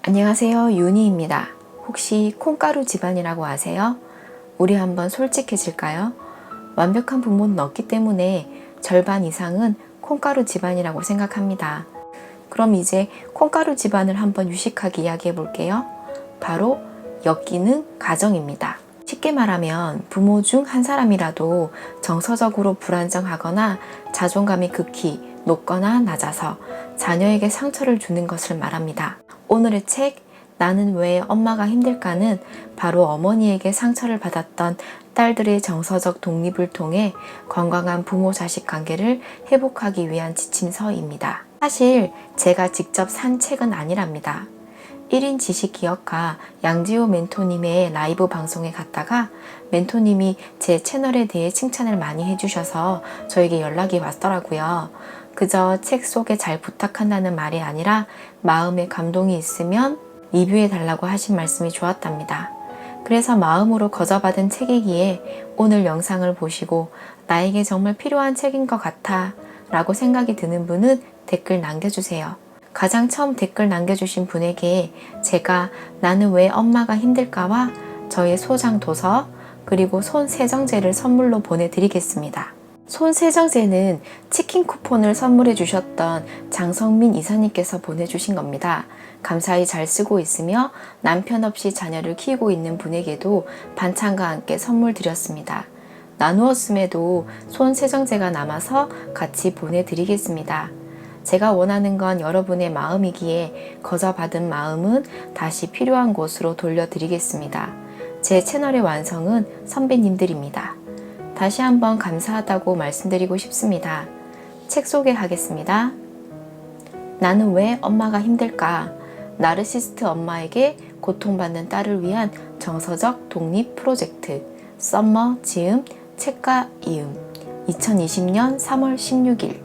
안녕하세요, 윤희입니다. 혹시 콩가루 집안이라고 아세요? 우리 한번 솔직해질까요? 완벽한 부모는 없기 때문에 절반 이상은 콩가루 집안이라고 생각합니다. 그럼 이제 콩가루 집안을 한번 유식하게 이야기해 볼게요. 바로 엮이는 가정입니다. 쉽게 말하면 부모 중 한 사람이라도 정서적으로 불안정하거나 자존감이 극히 높거나 낮아서 자녀에게 상처를 주는 것을 말합니다. 오늘의 책 나는 왜 엄마가 힘들까는 바로 어머니에게 상처를 받았던 딸들의 정서적 독립을 통해 건강한 부모-자식 관계를 회복하기 위한 지침서입니다. 사실 제가 직접 산 책은 아니랍니다. 1인 지식기억가 양지호 멘토님의 라이브 방송에 갔다가 멘토님이 제 채널에 대해 칭찬을 많이 해주셔서 저에게 연락이 왔더라고요. 그저 책 속에 잘 부탁한다는 말이 아니라 마음에 감동이 있으면 리뷰해 달라고 하신 말씀이 좋았답니다. 그래서 마음으로 거저받은 책이기에 오늘 영상을 보시고 나에게 정말 필요한 책인 것 같아 라고 생각이 드는 분은 댓글 남겨주세요. 가장 처음 댓글 남겨주신 분에게 제가 나는 왜 엄마가 힘들까와 저의 소장 도서 그리고 손세정제를 선물로 보내드리겠습니다. 손세정제는 치킨 쿠폰을 선물해 주셨던 장성민 이사님께서 보내주신 겁니다. 감사히 잘 쓰고 있으며 남편 없이 자녀를 키우고 있는 분에게도 반찬과 함께 선물 드렸습니다. 나누었음에도 손세정제가 남아서 같이 보내드리겠습니다. 제가 원하는 건 여러분의 마음이기에 거저받은 마음은 다시 필요한 곳으로 돌려드리겠습니다. 제 채널의 완성은 선배님들입니다. 다시 한번 감사하다고 말씀드리고 싶습니다. 책 소개하겠습니다. 나는 왜 엄마가 힘들까? 나르시스트 엄마에게 고통받는 딸을 위한 정서적 독립 프로젝트 썸머 지음 책과 이음 2020년 3월 16일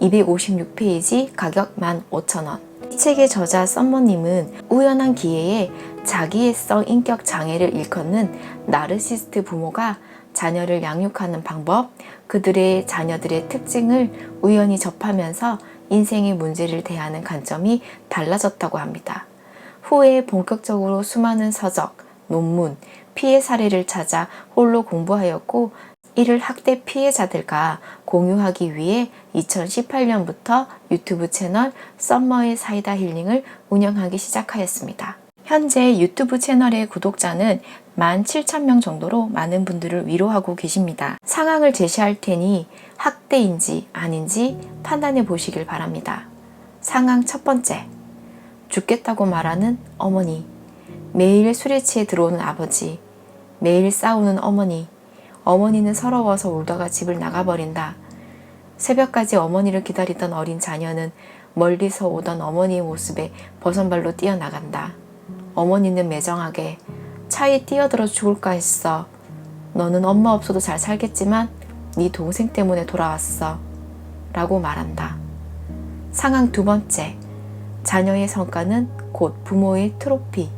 256페이지 가격 15,000원. 이 책의 저자 썸머님은 우연한 기회에 자기애성 인격 장애를 일컫는 나르시스트 부모가 자녀를 양육하는 방법, 그들의 자녀들의 특징을 우연히 접하면서 인생의 문제를 대하는 관점이 달라졌다고 합니다. 후에 본격적으로 수많은 서적, 논문, 피해 사례를 찾아 홀로 공부하였고 이를 학대 피해자들과 공유하기 위해 2018년부터 유튜브 채널 썸머의 사이다 힐링을 운영하기 시작하였습니다. 현재 유튜브 채널의 구독자는 17,000명 정도로 많은 분들을 위로하고 계십니다. 상황을 제시할 테니 학대인지 아닌지 판단해 보시길 바랍니다. 상황 첫 번째, 죽겠다고 말하는 어머니, 매일 술에 취해 들어오는 아버지, 매일 싸우는 어머니, 어머니는 서러워서 울다가 집을 나가버린다. 새벽까지 어머니를 기다리던 어린 자녀는 멀리서 오던 어머니의 모습에 버선발로 뛰어나간다. 어머니는 매정하게 차에 뛰어들어 죽을까 했어. 너는 엄마 없어도 잘 살겠지만 네 동생 때문에 돌아왔어. 라고 말한다. 상황 두 번째, 자녀의 성과는 곧 부모의 트로피.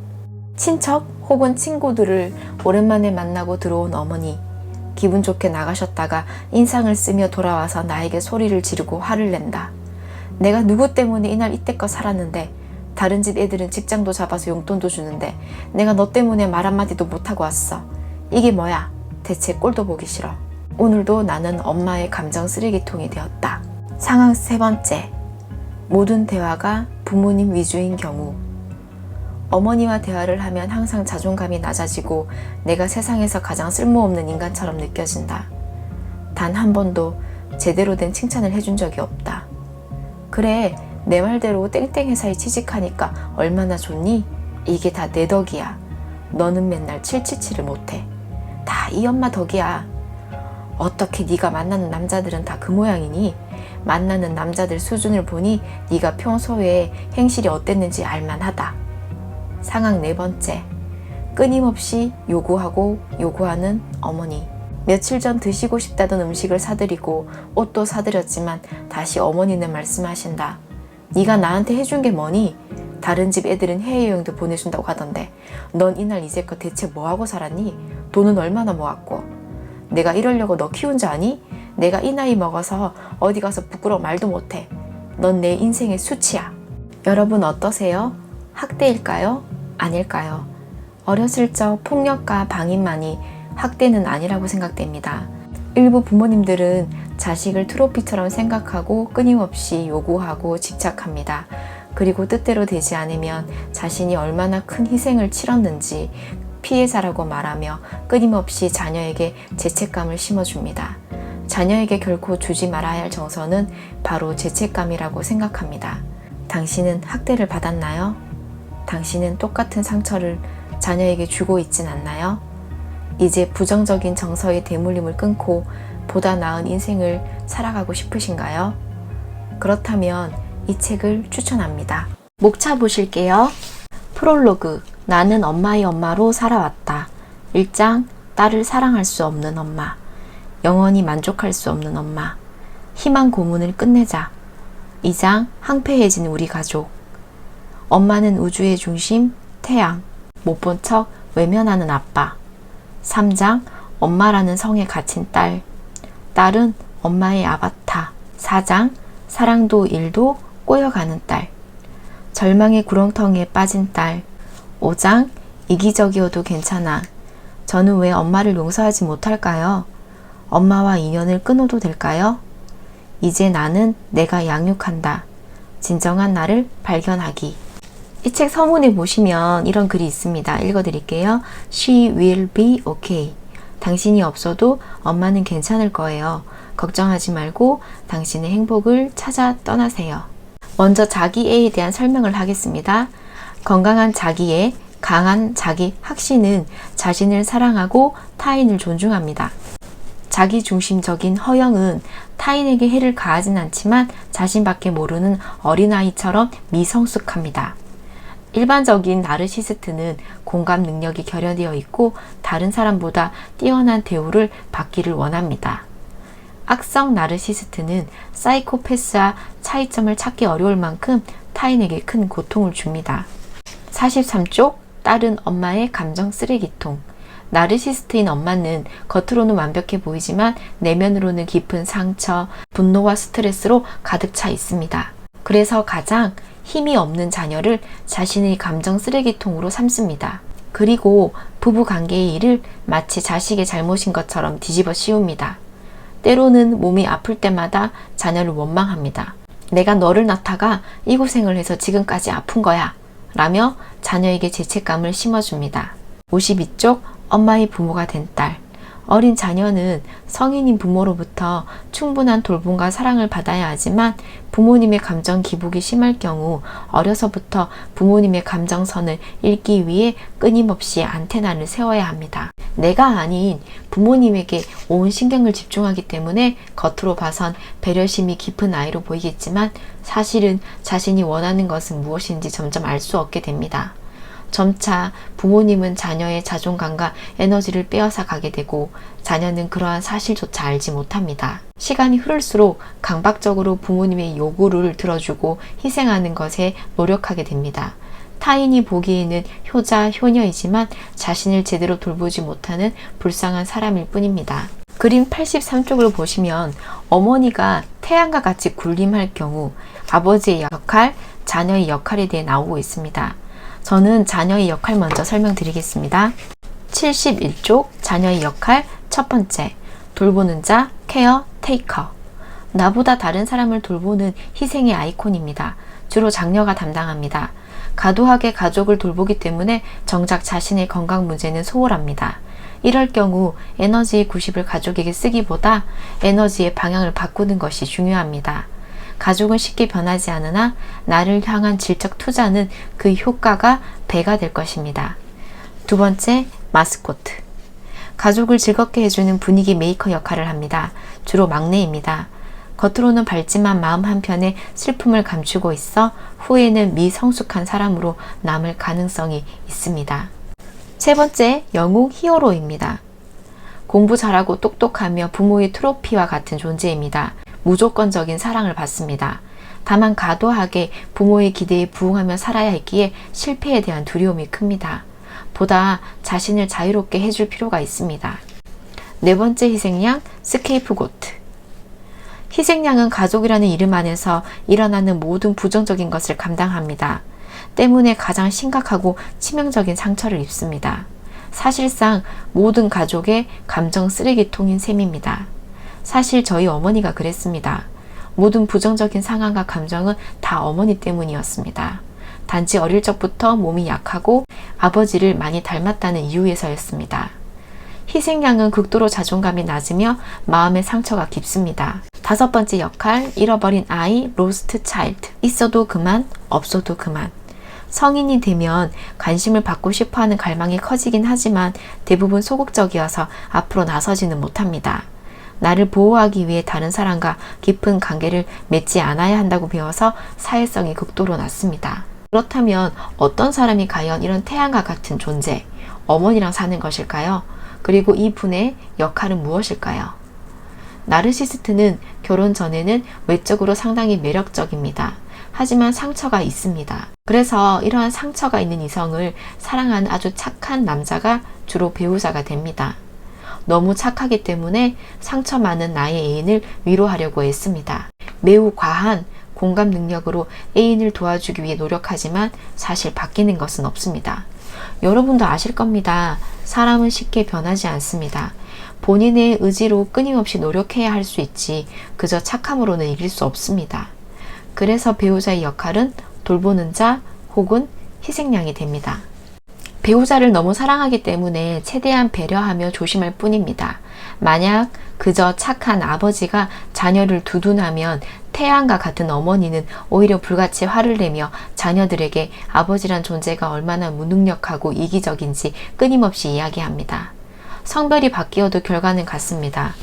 친척 혹은 친구들을 오랜만에 만나고 들어온 어머니. 기분 좋게 나가셨다가 인상을 쓰며 돌아와서 나에게 소리를 지르고 화를 낸다. 내가 누구 때문에 이날 이때껏 살았는데 다른 집 애들은 직장도 잡아서 용돈도 주는데 내가 너 때문에 말 한마디도 못하고 왔어. 이게 뭐야? 대체 꼴도 보기 싫어. 오늘도 나는 엄마의 감정 쓰레기통이 되었다. 상황 세 번째, 모든 대화가 부모님 위주인 경우. 어머니와 대화를 하면 항상 자존감이 낮아지고 내가 세상에서 가장 쓸모없는 인간처럼 느껴진다. 단 한 번도 제대로 된 칭찬을 해준 적이 없다. 그래, 내 말대로 땡땡 회사에 취직하니까 얼마나 좋니? 이게 다 내 덕이야. 너는 맨날 777을 못해. 다 이 엄마 덕이야. 어떻게 네가 만나는 남자들은 다 그 모양이니? 만나는 남자들 수준을 보니 네가 평소에 행실이 어땠는지 알만하다. 상황 네 번째, 끊임없이 요구하고 요구하는 어머니. 며칠 전 드시고 싶다던 음식을 사드리고 옷도 사드렸지만 다시 어머니는 말씀하신다. 네가 나한테 해준 게 뭐니? 다른 집 애들은 해외여행도 보내준다고 하던데 넌 이날 이제껏 대체 뭐하고 살았니? 돈은 얼마나 모았고? 내가 이러려고 너 키운 줄 아니? 내가 이 나이 먹어서 어디 가서 부끄러워 말도 못해. 넌 내 인생의 수치야. 여러분 어떠세요? 학대일까요? 아닐까요? 어렸을 적 폭력과 방임만이 학대는 아니라고 생각됩니다. 일부 부모님들은 자식을 트로피처럼 생각하고 끊임없이 요구하고 집착합니다. 그리고 뜻대로 되지 않으면 자신이 얼마나 큰 희생을 치렀는지 피해자라고 말하며 끊임없이 자녀에게 죄책감을 심어줍니다. 자녀에게 결코 주지 말아야 할 정서는 바로 죄책감이라고 생각합니다. 당신은 학대를 받았나요? 당신은 똑같은 상처를 자녀에게 주고 있진 않나요? 이제 부정적인 정서의 대물림을 끊고 보다 나은 인생을 살아가고 싶으신가요? 그렇다면 이 책을 추천합니다. 목차 보실게요. 프롤로그, 나는 엄마의 엄마로 살아왔다. 1장, 딸을 사랑할 수 없는 엄마. 영원히 만족할 수 없는 엄마. 희망 고문을 끝내자. 2장, 항폐해진 우리 가족. 엄마는 우주의 중심, 태양. 못 본 척 외면하는 아빠. 3장, 엄마라는 성에 갇힌 딸. 딸은 엄마의 아바타. 4장, 사랑도 일도 꼬여가는 딸. 절망의 구렁텅이에 빠진 딸. 5장, 이기적이어도 괜찮아. 저는 왜 엄마를 용서하지 못할까요? 엄마와 인연을 끊어도 될까요? 이제 나는 내가 양육한다. 진정한 나를 발견하기. 이 책 서문에 보시면 이런 글이 있습니다. 읽어드릴게요. She will be okay. 당신이 없어도 엄마는 괜찮을 거예요. 걱정하지 말고 당신의 행복을 찾아 떠나세요. 먼저 자기애에 대한 설명을 하겠습니다. 건강한 자기애, 강한 자기 확신은 자신을 사랑하고 타인을 존중합니다. 자기중심적인 허영은 타인에게 해를 가하진 않지만 자신밖에 모르는 어린아이처럼 미성숙합니다. 일반적인 나르시스트는 공감 능력이 결여되어 있고 다른 사람보다 뛰어난 대우를 받기를 원합니다. 악성 나르시스트는 사이코패스와 차이점을 찾기 어려울 만큼 타인에게 큰 고통을 줍니다. 43쪽, 딸은 엄마의 감정 쓰레기통. 나르시스트인 엄마는 겉으로는 완벽해 보이지만 내면으로는 깊은 상처, 분노와 스트레스로 가득 차 있습니다. 그래서 가장 힘이 없는 자녀를 자신의 감정 쓰레기통으로 삼습니다. 그리고 부부 관계의 일을 마치 자식의 잘못인 것처럼 뒤집어 씌웁니다. 때로는 몸이 아플 때마다 자녀를 원망합니다. 내가 너를 낳다가 이 고생을 해서 지금까지 아픈 거야 라며 자녀에게 죄책감을 심어줍니다. 52쪽, 엄마의 부모가 된 딸. 어린 자녀는 성인인 부모로부터 충분한 돌봄과 사랑을 받아야 하지만 부모님의 감정 기복이 심할 경우 어려서부터 부모님의 감정선을 읽기 위해 끊임없이 안테나를 세워야 합니다. 내가 아닌 부모님에게 온 신경을 집중하기 때문에 겉으로 봐선 배려심이 깊은 아이로 보이겠지만 사실은 자신이 원하는 것은 무엇인지 점점 알 수 없게 됩니다. 점차 부모님은 자녀의 자존감과 에너지를 빼앗아 가게 되고 자녀는 그러한 사실조차 알지 못합니다. 시간이 흐를수록 강박적으로 부모님의 요구를 들어주고 희생하는 것에 노력하게 됩니다. 타인이 보기에는 효자, 효녀이지만 자신을 제대로 돌보지 못하는 불쌍한 사람일 뿐입니다. 그림 83쪽을 보시면 어머니가 태양과 같이 군림할 경우 아버지의 역할, 자녀의 역할에 대해 나오고 있습니다. 저는 자녀의 역할 먼저 설명드리겠습니다. 71쪽 자녀의 역할 첫 번째, 돌보는 자, 케어, 테이커. 나보다 다른 사람을 돌보는 희생의 아이콘입니다. 주로 장녀가 담당합니다. 과도하게 가족을 돌보기 때문에 정작 자신의 건강 문제는 소홀합니다. 이럴 경우 에너지의 90을 가족에게 쓰기보다 에너지의 방향을 바꾸는 것이 중요합니다. 가족은 쉽게 변하지 않으나 나를 향한 질적 투자는 그 효과가 배가 될 것입니다. 두 번째, 마스코트. 가족을 즐겁게 해주는 분위기 메이커 역할을 합니다. 주로 막내입니다. 겉으로는 밝지만 마음 한편에 슬픔을 감추고 있어 후에는 미성숙한 사람으로 남을 가능성이 있습니다. 세 번째, 영웅 히어로입니다. 공부 잘하고 똑똑하며 부모의 트로피와 같은 존재입니다. 무조건적인 사랑을 받습니다. 다만 과도하게 부모의 기대에 부응하며 살아야 했기에 실패에 대한 두려움이 큽니다. 보다 자신을 자유롭게 해줄 필요가 있습니다. 네 번째 희생양, 스케이프고트. 희생양은 가족이라는 이름 안에서 일어나는 모든 부정적인 것을 감당합니다. 때문에 가장 심각하고 치명적인 상처를 입습니다. 사실상 모든 가족의 감정 쓰레기통인 셈입니다. 사실 저희 어머니가 그랬습니다. 모든 부정적인 상황과 감정은 다 어머니 때문이었습니다. 단지 어릴 적부터 몸이 약하고 아버지를 많이 닮았다는 이유에서였습니다. 희생양은 극도로 자존감이 낮으며 마음의 상처가 깊습니다. 5번째 역할, 잃어버린 아이, 로스트 차일드. 있어도 그만, 없어도 그만. 성인이 되면 관심을 받고 싶어하는 갈망이 커지긴 하지만 대부분 소극적이어서 앞으로 나서지는 못합니다. 나를 보호하기 위해 다른 사람과 깊은 관계를 맺지 않아야 한다고 배워서 사회성이 극도로 낮습니다. 그렇다면 어떤 사람이 과연 이런 태양과 같은 존재, 어머니랑 사는 것일까요? 그리고 이 분의 역할은 무엇일까요? 나르시스트는 결혼 전에는 외적으로 상당히 매력적입니다. 하지만 상처가 있습니다. 그래서 이러한 상처가 있는 이성을 사랑하는 아주 착한 남자가 주로 배우자가 됩니다. 너무 착하기 때문에 상처 많은 나의 애인을 위로하려고 애씁니다. 매우 과한 공감 능력으로 애인을 도와주기 위해 노력하지만 사실 바뀌는 것은 없습니다. 여러분도 아실 겁니다. 사람은 쉽게 변하지 않습니다. 본인의 의지로 끊임없이 노력해야 할 수 있지 그저 착함으로는 이길 수 없습니다. 그래서 배우자의 역할은 돌보는 자 혹은 희생양이 됩니다. 배우자를 너무 사랑하기 때문에 최대한 배려하며 조심할 뿐입니다. 만약 그저 착한 아버지가 자녀를 두둔하면 태양과 같은 어머니는 오히려 불같이 화를 내며 자녀들에게 아버지란 존재가 얼마나 무능력하고 이기적인지 끊임없이 이야기합니다. 성별이 바뀌어도 결과는 같습니다.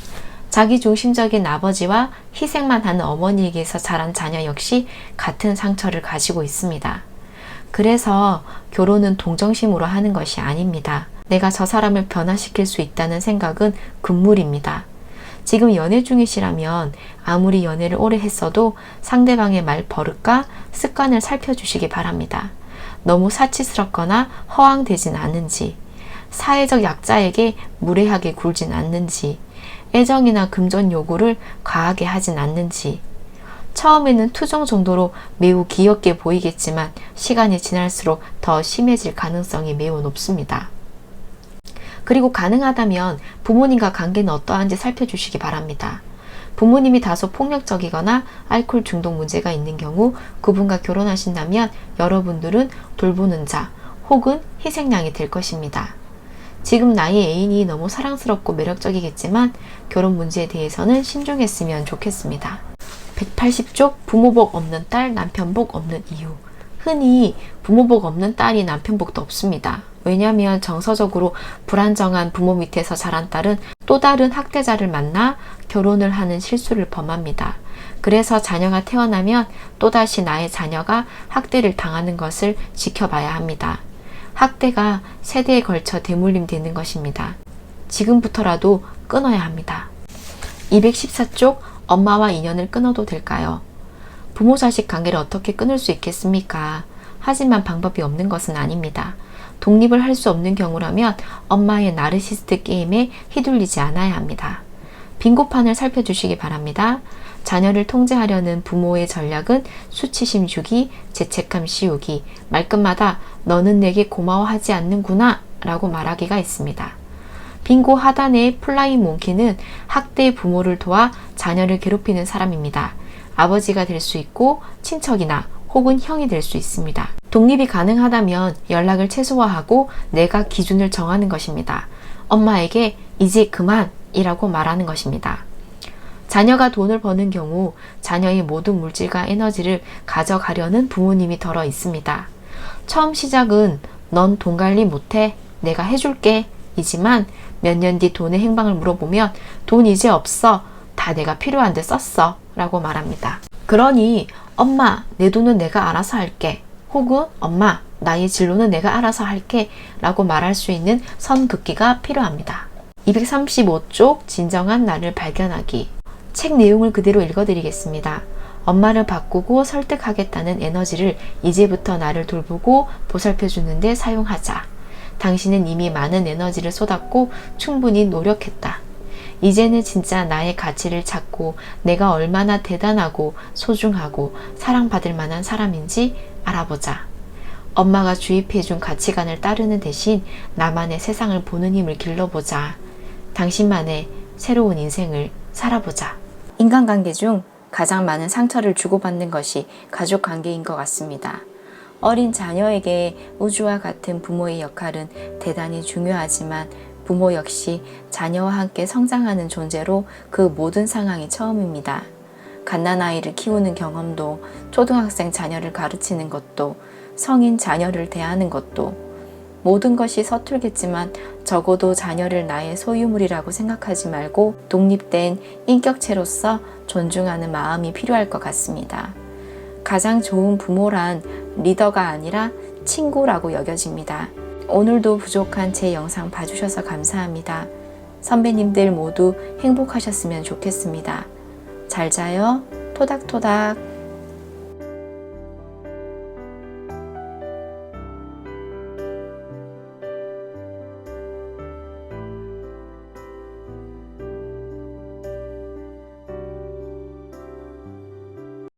자기중심적인 아버지와 희생만 하는 어머니에게서 자란 자녀 역시 같은 상처를 가지고 있습니다. 그래서 결혼은 동정심으로 하는 것이 아닙니다. 내가 저 사람을 변화시킬 수 있다는 생각은 금물입니다. 지금 연애 중이시라면 아무리 연애를 오래 했어도 상대방의 말 버릇과 습관을 살펴주시기 바랍니다. 너무 사치스럽거나 허황되진 않는지, 사회적 약자에게 무례하게 굴진 않는지, 애정이나 금전 요구를 과하게 하진 않는지, 처음에는 투정 정도로 매우 귀엽게 보이겠지만 시간이 지날수록 더 심해질 가능성이 매우 높습니다. 그리고 가능하다면 부모님과 관계는 어떠한지 살펴주시기 바랍니다. 부모님이 다소 폭력적이거나 알코올 중독 문제가 있는 경우 그분과 결혼하신다면 여러분들은 돌보는 자 혹은 희생양이 될 것입니다. 지금 나의 애인이 너무 사랑스럽고 매력적이겠지만 결혼 문제에 대해서는 신중했으면 좋겠습니다. 180쪽 부모복 없는 딸, 남편복 없는 이유. 흔히 부모복 없는 딸이 남편복도 없습니다. 왜냐하면 정서적으로 불안정한 부모 밑에서 자란 딸은 또 다른 학대자를 만나 결혼을 하는 실수를 범합니다. 그래서 자녀가 태어나면 또다시 나의 자녀가 학대를 당하는 것을 지켜봐야 합니다. 학대가 세대에 걸쳐 대물림 되는 것입니다. 지금부터라도 끊어야 합니다. 214쪽 엄마와 인연을 끊어도 될까요? 부모 자식 관계를 어떻게 끊을 수 있겠습니까? 하지만 방법이 없는 것은 아닙니다. 독립을 할 수 없는 경우라면 엄마의 나르시스트 게임에 휘둘리지 않아야 합니다. 빈고판을 살펴주시기 바랍니다. 자녀를 통제하려는 부모의 전략은 수치심 주기, 죄책감 씌우기, 말끝마다 너는 내게 고마워하지 않는구나 라고 말하기가 있습니다. 빙고 하단의 플라잉 몽키는 학대 부모를 도와 자녀를 괴롭히는 사람입니다. 아버지가 될 수 있고 친척이나 혹은 형이 될 수 있습니다. 독립이 가능하다면 연락을 최소화하고 내가 기준을 정하는 것입니다. 엄마에게 이제 그만이라고 말하는 것입니다. 자녀가 돈을 버는 경우 자녀의 모든 물질과 에너지를 가져가려는 부모님이 덜어 있습니다. 처음 시작은 넌 돈 관리 못해? 내가 해줄게 이지만 몇 년 뒤 돈의 행방을 물어보면 돈 이제 없어. 다 내가 필요한데 썼어 라고 말합니다. 그러니 엄마 내 돈은 내가 알아서 할게 혹은 엄마 나의 진로는 내가 알아서 할게 라고 말할 수 있는 선 긋기가 필요합니다. 235쪽 진정한 나를 발견하기. 책 내용을 그대로 읽어드리겠습니다. 엄마를 바꾸고 설득하겠다는 에너지를 이제부터 나를 돌보고 보살펴주는 데 사용하자. 당신은 이미 많은 에너지를 쏟았고 충분히 노력했다. 이제는 진짜 나의 가치를 찾고 내가 얼마나 대단하고 소중하고 사랑받을 만한 사람인지 알아보자. 엄마가 주입해준 가치관을 따르는 대신 나만의 세상을 보는 힘을 길러보자. 당신만의 새로운 인생을 살아보자. 인간관계 중 가장 많은 상처를 주고받는 것이 가족관계인 것 같습니다. 어린 자녀에게 우주와 같은 부모의 역할은 대단히 중요하지만 부모 역시 자녀와 함께 성장하는 존재로 그 모든 상황이 처음입니다. 갓난아이를 키우는 경험도, 초등학생 자녀를 가르치는 것도, 성인 자녀를 대하는 것도, 모든 것이 서툴겠지만 적어도 자녀를 나의 소유물이라고 생각하지 말고 독립된 인격체로서 존중하는 마음이 필요할 것 같습니다. 가장 좋은 부모란 리더가 아니라 친구라고 여겨집니다. 오늘도 부족한 제 영상 봐주셔서 감사합니다. 선배님들 모두 행복하셨으면 좋겠습니다. 잘 자요. 토닥토닥.